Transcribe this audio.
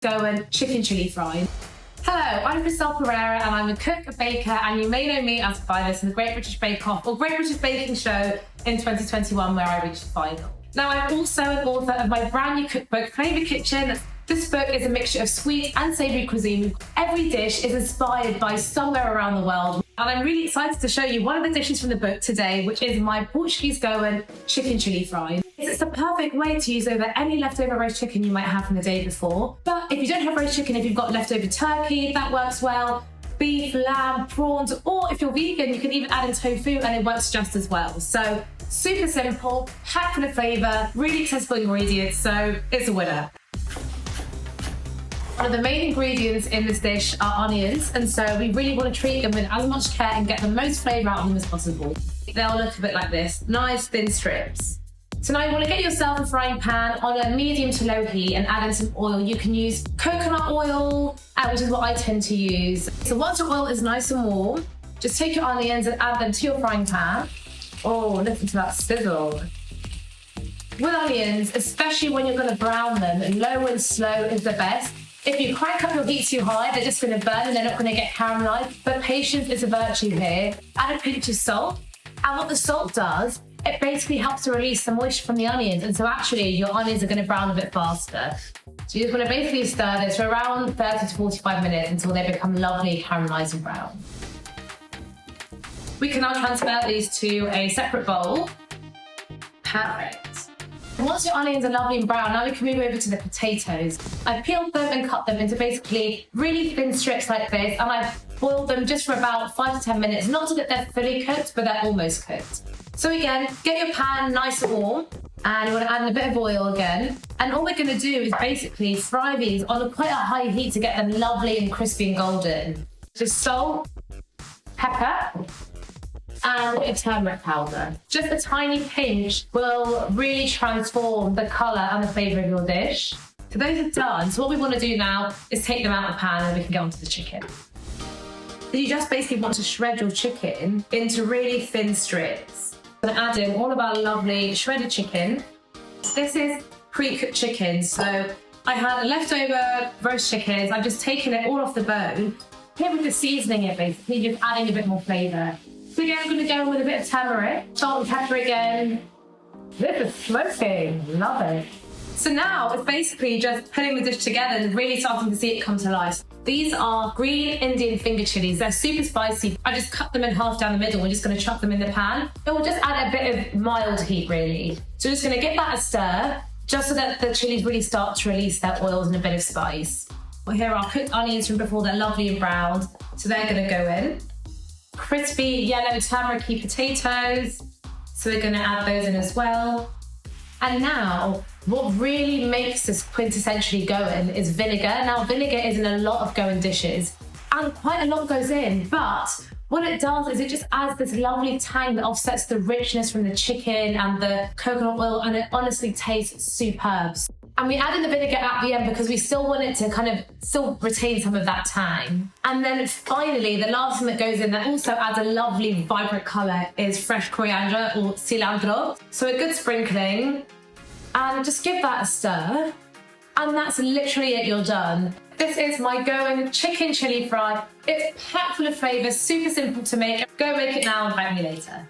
Goan chicken chili fry. Hello, I'm Crystelle Pereira and I'm a cook, a baker, and you may know me as a finalist in the Great British Bake Off or Great British Baking Show in 2021 where I reached the final. Now I'm also an author of my brand new cookbook, Flavor Kitchen. This book is a mixture of sweet and savoury cuisine. Every dish is inspired by somewhere around the world. And I'm really excited to show you one of the dishes from the book today, which is my Portuguese Goan chicken chili fry. It's the perfect way to use over any leftover roast chicken you might have from the day before. But if you don't have roast chicken, if you've got leftover turkey, that works well. Beef, lamb, prawns, or if you're vegan, you can even add in tofu and it works just as well. So super simple, packed full of flavour, really accessible ingredients, so it's a winner. One of the main ingredients in this dish are onions, and so we really want to treat them with as much care and get the most flavour out of them as possible. They'll look a bit like this, nice thin strips. So now you want to get yourself a frying pan on a medium to low heat and add in some oil. You can use coconut oil, which is what I tend to use. So once your oil is nice and warm, just take your onions and add them to your frying pan. Oh, listen to that sizzle. With onions, especially when you're going to brown them, low and slow is the best. If you crank up your heat too high, they're just going to burn and they're not going to get caramelized. But patience is a virtue here. Add a pinch of salt. And what the salt does, it basically helps to release the moisture from the onions. And so actually, your onions are going to brown a bit faster. So you just want to basically stir this for around 30 to 45 minutes until they become lovely caramelized and brown. We can now transfer these to a separate bowl. Perfect. Once your onions are lovely and brown, now we can move over to the potatoes. I've peeled them and cut them into basically really thin strips like this, and I've boiled them just for about 5 to 10 minutes, not so that they're fully cooked, but they're almost cooked. So again, get your pan nice and warm, and you want to add in a bit of oil again. And all we're going to do is basically fry these on quite a high heat to get them lovely and crispy and golden. Just salt, pepper, and a bit of turmeric powder. Just a tiny pinch will really transform the colour and the flavour of your dish. So those are done. So what we want to do now is take them out of the pan and we can get onto the chicken. So you just basically want to shred your chicken into really thin strips. I'm going to add in all of our lovely shredded chicken. This is pre-cooked chicken, so I had leftover roast chickens. I've just taken it all off the bone. Here we're just seasoning it basically, just adding a bit more flavour. So again, I'm going to go in with a bit of turmeric, salt and pepper again. This is smoking, love it. So now it's basically just putting the dish together and really starting to see it come to life. These are green Indian finger chilies. They're super spicy. I just cut them in half down the middle. We're just going to chuck them in the pan. It will just add a bit of mild heat really. So we're just going to give that a stir, just so that the chilies really start to release their oils and a bit of spice. Well, here are our cooked onions from before. They're lovely and browned. So they're going to go in. Crispy yellow turmeric-y potatoes. So we're going to add those in as well. And now, what really makes this quintessentially Goan is vinegar. Now, vinegar is in a lot of Goan dishes, and quite a lot goes in, but what it does is it just adds this lovely tang that offsets the richness from the chicken and the coconut oil, and it honestly tastes superb. And we add in the vinegar at the end because we still want it to kind of still retain some of that tang. And then finally, the last thing that goes in that also adds a lovely vibrant colour is fresh coriander or cilantro. So a good sprinkling, and just give that a stir. And that's literally it, you're done. This is my Goan chicken chili fry. It's packed full of flavour, super simple to make. Go make it now and thank me later.